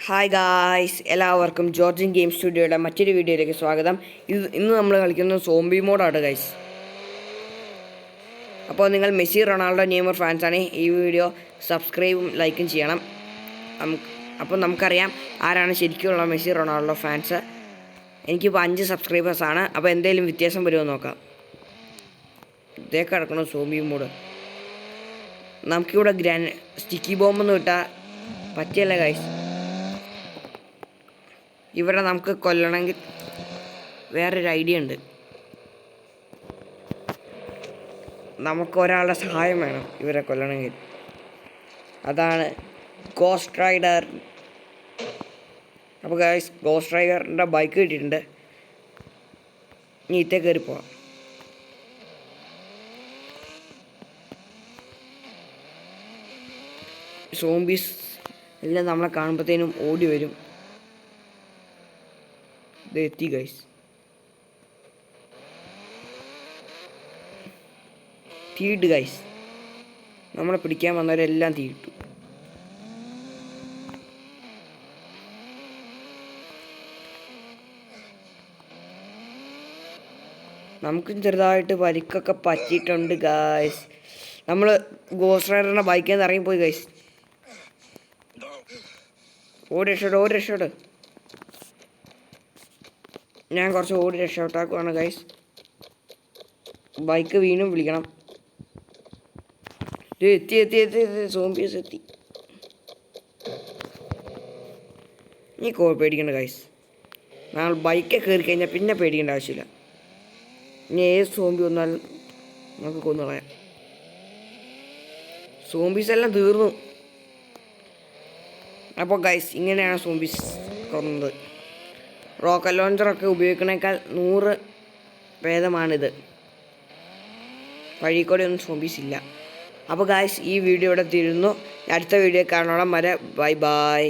Hi guys, എല്ലാവർക്കും Georgine game സ്റ്റുഡിയോയുടെ മറ്റൊരു വീഡിയോയിലേക്ക് സ്വാഗതം. ഇന്ന് നമ്മൾ കളിക്കുന്നത് സോംബി മോഡാണ് ഗൈസ്. അപ്പോൾ നിങ്ങൾ മെസ്സി, റൊണാൾഡോ, നെയ്മർ ഫാൻസാണ്, ഈ വീഡിയോ സബ്സ്ക്രൈബും ലൈക്കും ചെയ്യണം. അപ്പോൾ നമുക്കറിയാം ആരാണ് ശരിക്കുമുള്ള മെസ്സി, റൊണാൾഡോ ഫാൻസ്. എനിക്കിപ്പോൾ 5 സബ്സ്ക്രൈബേഴ്സാണ്. അപ്പോൾ എന്തെങ്കിലും വ്യത്യാസം വരുമോ നോക്കാം. ഇതേ കിടക്കണം സോംബി മോഡ്. നമുക്കിവിടെ സ്റ്റിക്കി ബോംബൊന്നും ഇട്ടാൽ പറ്റിയല്ല ഗൈസ്. ഇവിടെ നമുക്ക് കൊല്ലണമെങ്കിൽ വേറൊരു ഐഡിയ ഉണ്ട്. നമുക്ക് ഒരാളുടെ സഹായം വേണം ഇവരെ കൊല്ലണമെങ്കിൽ. അതാണ് ഗോസ്റ്റ് റൈഡർ. അപ്പോൾ ഗൈസ്, ഗോസ്റ്റ് റൈഡറിൻ്റെ ബൈക്ക് കിട്ടിയിട്ടുണ്ട്. ഇനി ഇത്തേ കയറി പോവാം. സോംബീസ് എല്ലാം നമ്മളെ കാണുമ്പോഴത്തേനും ഓടി വരും. ഇത് എത്തി ഗൈസ്. തീയിട്ട് ഗൈസ്, നമ്മളെ പിടിക്കാൻ വന്നവരെല്ലാം തീയിട്ടു. നമുക്കും ചെറുതായിട്ട് പരിക്കൊക്കെ പറ്റിയിട്ടുണ്ട് ഗൈസ്. നമ്മൾ ഗോസ്റ്റ് റൈഡറിൻ്റെ ബൈക്കിൽ നിന്ന് ഇറങ്ങിപ്പോയി ഗൈസ്. ഓടി രക്ഷോട്. ഞാൻ കുറച്ച് ഓടി രക്ഷപ്പെട്ടാക്കുവാണ് ഗൈസ്. ബൈക്ക് വീണ്ടും വിളിക്കണം. എത്തി സോംബീസ് എത്തി. നീ പേടിക്കണ്ട ഗൈസ്. നമ്മൾ ബൈക്കെ കയറി കഴിഞ്ഞാൽ പിന്നെ പേടിക്കേണ്ട ആവശ്യമില്ല. ഇനി ഏത് സോംബി വന്നാലും നമുക്ക് കൊന്നു കളയാം. സോംബീസ് എല്ലാം തീർന്നു. അപ്പോൾ ഗൈസ്, ഇങ്ങനെയാണ് സോംബീസ് കൊന്നത്. റോക്കറ്റ് ലോഞ്ചറൊക്കെ ഉപയോഗിക്കണേക്കാൾ 100 ഭേദമാണിത്. വഴിക്കൂടെ ഒന്നും സോംബീസ് ഇല്ല. അപ്പോൾ ഗൈസ്, ഈ വീഡിയോ ഇവിടെ തീരുന്നു. അടുത്ത വീഡിയോ കാണോളം വരെ ബൈ.